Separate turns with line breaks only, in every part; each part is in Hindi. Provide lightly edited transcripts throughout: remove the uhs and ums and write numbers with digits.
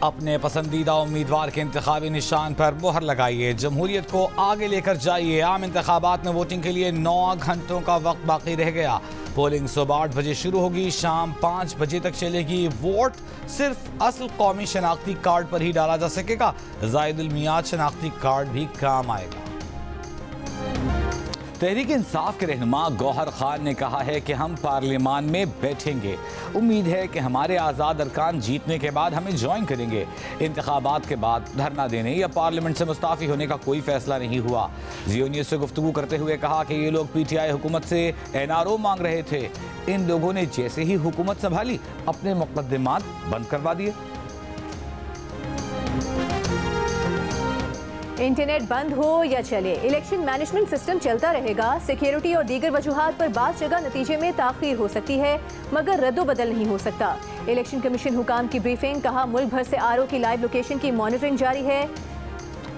अपने पसंदीदा उम्मीदवार के इंतखाबी निशान पर मुहर लगाइए। जमहूरियत को आगे लेकर जाइए। आम इंतखाबात में वोटिंग के लिए 9 घंटों का वक्त बाकी रह गया। पोलिंग सुबह 8 बजे शुरू होगी, शाम 5 बजे तक चलेगी। वोट सिर्फ असल कौमी शनाख्ती कार्ड पर ही डाला जा सकेगा। ज़ायदुल मियाद शनाख्ती कार्ड भी काम आएगा। तहरीक इंसाफ के रहनुमा गौहर खान ने कहा है कि हम पार्लियामान में बैठेंगे। उम्मीद है कि हमारे आज़ाद अरकान जीतने के बाद हमें ज्वाइन करेंगे। इंतखाबात के बाद धरना देने या पार्लियामेंट से मुस्ताफ़ी होने का कोई फैसला नहीं हुआ। जियो न्यूज़ से गुफ्तगू करते हुए कहा कि ये लोग PTI हुकूमत से NRO मांग रहे थे। इन लोगों ने जैसे ही हुकूमत संभाली अपने मुक़द्दमात बंद करवा दिए।
इंटरनेट बंद हो या चले, इलेक्शन मैनेजमेंट सिस्टम चलता रहेगा। सिक्योरिटी और दीगर वजूहात पर बाज़ जगह नतीजे में ताख़ीर हो सकती है, मगर रद्दोबदल नहीं हो सकता। इलेक्शन कमीशन हुकाम की ब्रीफिंग, कहा मुल्क भर से RO की लाइव लोकेशन की मॉनिटरिंग जारी है।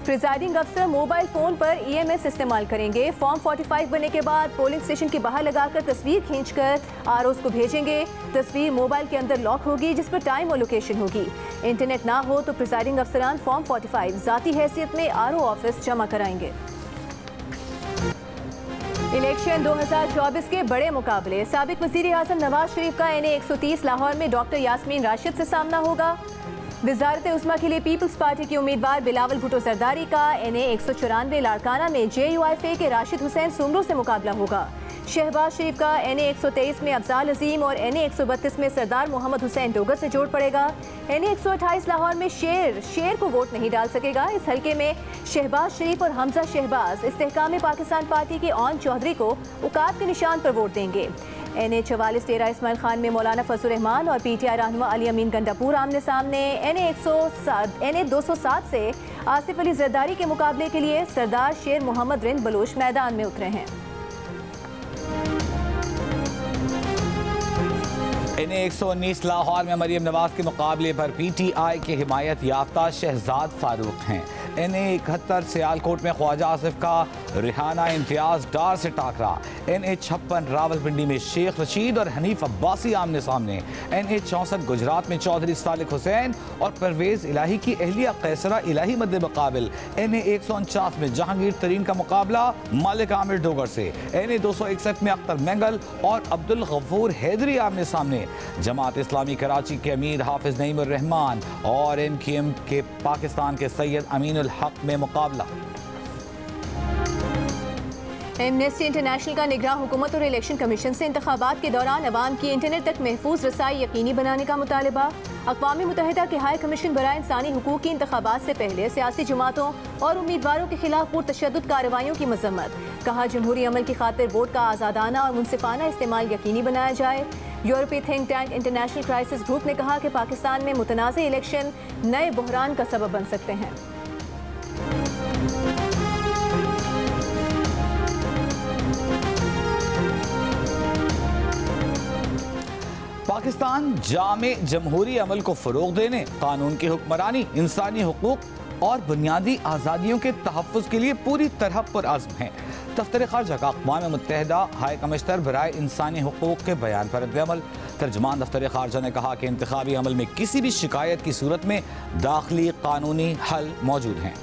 प्रिजाइडिंग अफसर मोबाइल फ़ोन पर EMS इस्तेमाल करेंगे। फॉर्म 45 बनने के बाद पोलिंग स्टेशन के बाहर लगाकर तस्वीर खींचकर ROs को भेजेंगे। तस्वीर मोबाइल के अंदर लॉक होगी, जिस पर टाइम और लोकेशन होगी। इंटरनेट ना हो तो प्रिजाइडिंग अफसरान फॉर्म 45 ज़ाती हैसियत में RO ऑफिस जमा कराएंगे। इलेक्शन 2024 के बड़े मुकाबले, साबिक वज़ीर आज़म नवाज शरीफ का NA 130 लाहौर में डॉक्टर यास्मीन राशिद से सामना होगा। वज़ारत उस्मा के लिए पीपल्स पार्टी के उम्मीदवार बिलावल भुट्टो जरदारी का NA 194 लाड़काना में JUIFA के राशिद हुसैन सुमरो से मुकाबला होगा। शहबाज शरीफ का NA 123 में अफजाल अजीम और NA 132 में सरदार मोहम्मद हुसैन डोगर से जोड़ पड़ेगा। NA 128 लाहौर में शेर को वोट नहीं डाल सकेगा। इस हल्के में शहबाज शरीफ और हमजा शहबाज इस्तेहकाम पाकिस्तान पार्टी के ऑन चौधरी को उकाब के निशान पर वोट देंगे। NA 44 डेरा इस्माइल खान में मौलाना फजल रहमान और PTI रहनुमा अली अमीन गंडापुर आमने सामने। NA 207 से आसिफ अली जरदारी के मुकाबले के लिए सरदार शेर मोहम्मद रिंद बलोच मैदान में उतरे हैं।
NA 119 लाहौर में मरियम नवाज के मुकाबले पर PTI के हिमायत याफ्ता शहजाद फारूक हैं। NA 71 सियालकोट में ख्वाजा आसिफ का रिहाना इम्तियाज डार से टाकरा। NA 56 रावलपिंडी में शेख रशीद और हनीफ अब्बासी आमने सामने। NA 64 गुजरात में चौधरी सालिक हुसैन और परवेज इलाही की अहलिया कैसरा इलाही मद्दे मुकाबिल। NA 149 में जहांगीर तरीन का मुकाबला मालिक आमिर डोगर से। NA 261 में अख्तर मेंगल और अब्दुल गफूर हैदरी आमने सामने। जमात इस्लामी कराची के अमीर हाफिज नईमुर रहमान और MKM के पाकिस्तान के सैयद अमीनुल हक में मुकाबला।
एमनेस्टी इंटरनेशनल का निगरान हुकूमत और इलेक्शन कमीशन से इंतखाबात के दौरान अवाम की इंटरनेट तक महफूज रसाई यकीनी बनाने का मुतालबा। अक़वाम मुत्तहिदा के हाई कमीशन बराए इंसानी हुकूक की इंतखाबात से पहले सियासी जमातों और उम्मीदवारों के खिलाफ पुरतशद्दुद कार्रवाइयों की मजम्मत। कहा जमहूरी अमल की खातिर वोट का आज़ादाना और मुनसिफाना इस्तेमाल यकीनी बनाया जाए। यूरोपीय think tank international crisis group ने कहा कि पाकिस्तान में मुतनाज़ इलेक्शन नए बहरान का सबब बन सकते हैं।
पाकिस्तान जामे जमहूरी अमल को फ़रोग़ देने, कानून की हुक्मरानी, इंसानी हुकूक और बुनियादी आज़ादियों के तहफ़्फ़ुज़ के लिए पूरी तरह पुरअज़्म है। दफ्तर ख़ारजा का अक़वाम मुत्तहिदा हाई कमिश्नर बराए इंसानी हुकूक के बयान पर रद्द-ए-अमल। तर्जुमान दफ्तर ख़ारजा ने कहा कि इंतखाबी अमल में किसी भी शिकायत की सूरत में दाखिली कानूनी हल मौजूद हैं।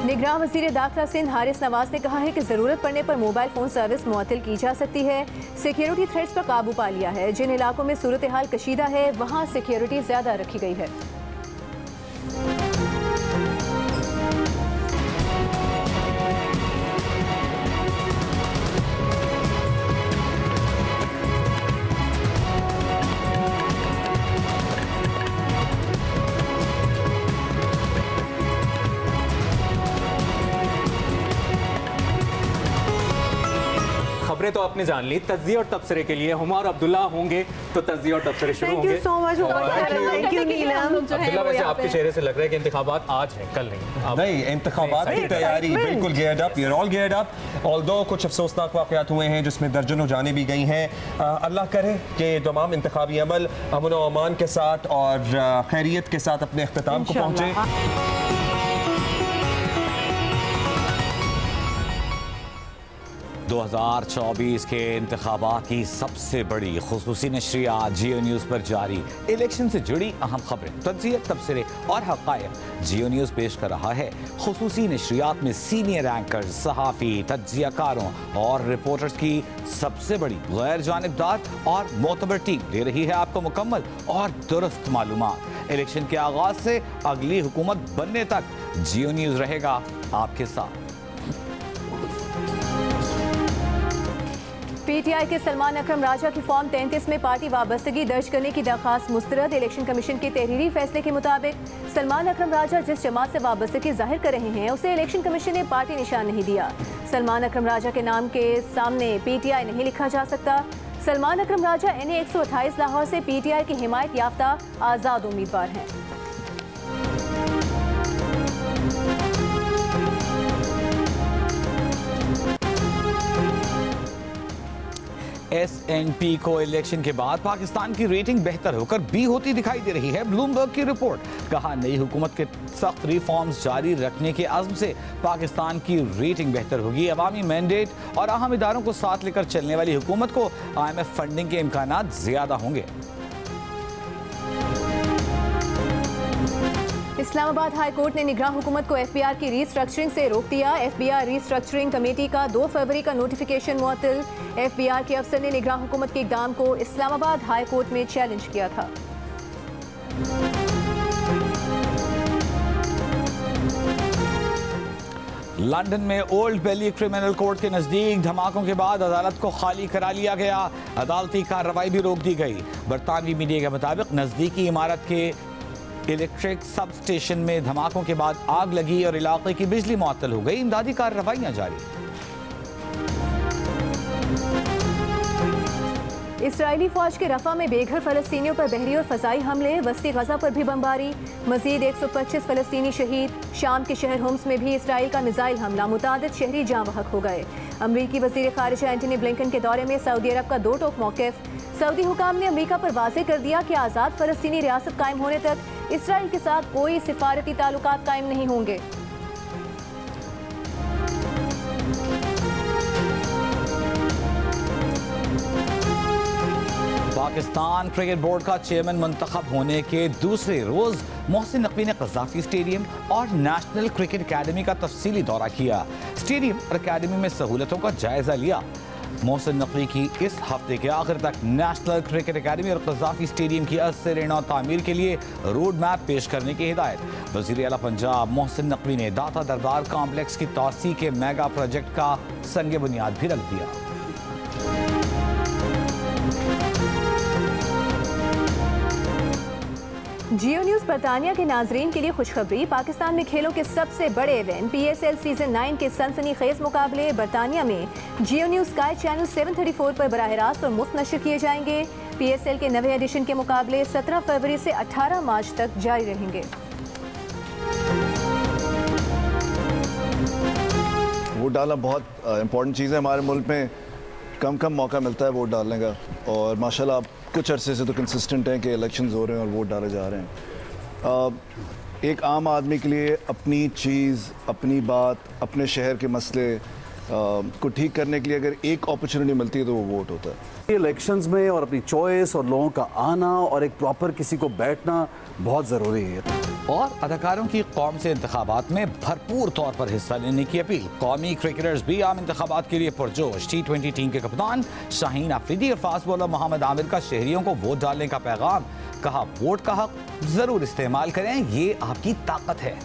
निगरान वज़ीर दाखिला सिंध हारिस नवाज ने कहा है कि ज़रूरत पड़ने पर मोबाइल फ़ोन सर्विस मुअत्तल की जा सकती है। सिक्योरिटी थ्रेट्स पर काबू पा लिया है। जिन इलाकों में सूरत हाल कशीदा है वहाँ सिक्योरिटी ज़्यादा रखी गई है।
खबरें तो आपने जान ली। तज्ज़िये और तबसरे के लिए हुमा और अब्दुल्ला होंगे तो तज्ज़िये और तबसरे शुरू होंगे।
थैंक यू नीलम।
अब्दुल्ला, वैसे आपके चेहरे से लग रहा है कि इंतखाबात आज है, कल नहीं।
नहीं, इंतखाबात की तैयारी बिल्कुल geared up, you're all geared up। Although कुछ अफसोसनाक वाक़यात हुए हैं जिसमें दर्जनों जानें भी गई हैं। अल्लाह करे कि तमाम इंतखाबी अमल अमन व अमान के साथ और खैरियत के साथ अपने इख्तिताम को पहुँचे।
2024 के इंतखाबात की सबसे बड़ी खुसूसी नशरियात जियो न्यूज़ पर जारी। इलेक्शन से जुड़ी अहम खबरें, तज्जिया, तबसरे और हक़ाइक़ जियो न्यूज़ पेश कर रहा है। खुसूसी नशरियात में सीनियर एंकर्स, सहाफ़ी, तज्जियाकारों और रिपोर्टर्स की सबसे बड़ी गैर जानिबदार और मोतबर टीम दे रही है आपको मुकम्मल और दुरुस्त मालूमात। इलेक्शन के आगाज से अगली हुकूमत बनने तक जियो न्यूज़ रहेगा आपके साथ।
पीटीआई के सलमान अकरम राजा की फॉर्म 33 में पार्टी वाबस्तगी दर्ज करने की दरखास्त मुस्तरद। इलेक्शन कमीशन के तहरीरी फैसले के मुताबिक सलमान अकरम राजा जिस जमात से वाबस्तगी जाहिर कर रहे हैं उसे इलेक्शन कमीशन ने पार्टी निशान नहीं दिया। सलमान अकरम राजा के नाम के सामने पीटीआई नहीं लिखा जा सकता। सलमान अकरम राजा NA 128 लाहौर से पीटीआई की हिमायत याफ्ता आज़ाद उम्मीदवार हैं।
SNP को इलेक्शन के बाद पाकिस्तान की रेटिंग बेहतर होकर B होती दिखाई दे रही है। ब्लूमबर्ग की रिपोर्ट, कहा नई हुकूमत के सख्त रिफॉर्म्स जारी रखने के अज़्म से पाकिस्तान की रेटिंग बेहतर होगी। अवामी मैंडेट और अहम इदारों को साथ लेकर चलने वाली हुकूमत को IMF फंडिंग के इम्कानात ज़्यादा होंगे।
इस्लामाबाद हाई कोर्ट ने निगरान हुकूमत को FBR की रीस्ट्रक्चरिंग से रोक दिया। FBR रीस्ट्रक्चरिंग कमेटी का 2 फरवरी का नोटिफिकेशन मुअत्तल। FBR के अफसर ने निगरान हुकूमत के इक़दाम को इस्लामाबाद हाई कोर्ट में चैलेंज किया था।
लंदन में ओल्ड बेली क्रिमिनल कोर्ट के नज़दीक धमाकों के बाद अदालत को खाली करा लिया गया। अदालती कार्रवाई भी रोक दी गई। बरतानवी मीडिया के मुताबिक नज़दीकी इमारत के इलेक्ट्रिक सब स्टेशन में धमाकों के बाद आग लगी और इलाके की बिजली मुअत्तल हो गई। इमदादी कार्रवाइयां जारी।
इसराइली फौज के रफा में बेघर फलस्तीनियों पर बहरी और फ़ज़ाई हमले। वस्ती गजा पर भी बमबारी। मजीद 125 फलस्तीनी शहीद। शाम के शहर होम्स में भी इसराइल का मिसाइल हमला, मुतादिद शहरी जाँ बहक हो गए। अमरीकी वज़ीर ख़ारिजा एंटनी ब्लिंकन के दौरे में सऊदी अरब का 2 टोक मौक़िफ़। सऊदी हुकाम ने अमरीका पर वाज़ेह कर दिया कि आज़ाद फ़लस्तीनी रियासत कायम होने तक इसराइल के साथ कोई सिफारती ताल्लुकात कायम नहीं होंगे।
पाकिस्तान क्रिकेट बोर्ड का चेयरमैन मुंतखब होने के दूसरे रोज मोहसिन नकवी ने क़ज़ाफ़ी स्टेडियम और नेशनल क्रिकेट अकेडमी का तफसीली दौरा किया। स्टेडियम और अकेडमी में सहूलतों का जायजा लिया। मोहसिन नकवी की इस हफ्ते के आखिर तक नेशनल क्रिकेट अकेडमी और क़ज़ाफ़ी स्टेडियम की असर तामीर के लिए रोड मैप पेश करने की हिदायत। वज़ीर आला पंजाब मोहसिन नकवी ने दाता दरबार कॉम्प्लेक्स की तोसी के मेगा प्रोजेक्ट का संग बुनियाद भी रख दिया।
जियो न्यूज़ बरतानिया के नाजरीन के लिए खुशखबरी। पाकिस्तान में खेलों के सबसे बड़े इवेंट PSL सीजन 9 के सनसनीखेज मुकाबले बरतानिया में जियो न्यूज़ स्काई चैनल 734 पर बराह रास्त और मुफ्त नशर किए जाएंगे। PSL के नवे एडिशन के मुकाबले 17 फरवरी से 18 मार्च तक जारी रहेंगे।
वोट डालना बहुत इम्पोर्टेंट चीज़ है। हमारे मुल्क में कम मौका मिलता है वोट डालने का, और माशाल्लाह आप कुछ अरसे से तो कंसिस्टेंट हैं कि इलेक्शंस हो रहे हैं और वोट डाले जा रहे हैं। एक आम आदमी के लिए अपनी चीज़, अपनी बात, अपने शहर के मसले को ठीक करने के लिए अगर एक अपॉर्चुनिटी मिलती है तो वो वोट होता है।
इलेक्शंस में और अपनी चॉइस और लोगों का आना और एक प्रॉपर किसी को बैठना बहुत ज़रूरी है।
और अदाकारों की कौम से इंतखाबात में भरपूर तौर पर हिस्सा लेने की अपील। कौमी क्रिकेटर्स भी आम इंतखाबात के लिए पुरजोश। T20 टीम के कप्तान शाहीन अफरीदी और फास्ट बॉलर मोहम्मद आमिर का शहरियों को वोट डालने का पैगाम। कहा वोट का हक जरूर इस्तेमाल करें, ये आपकी ताकत है।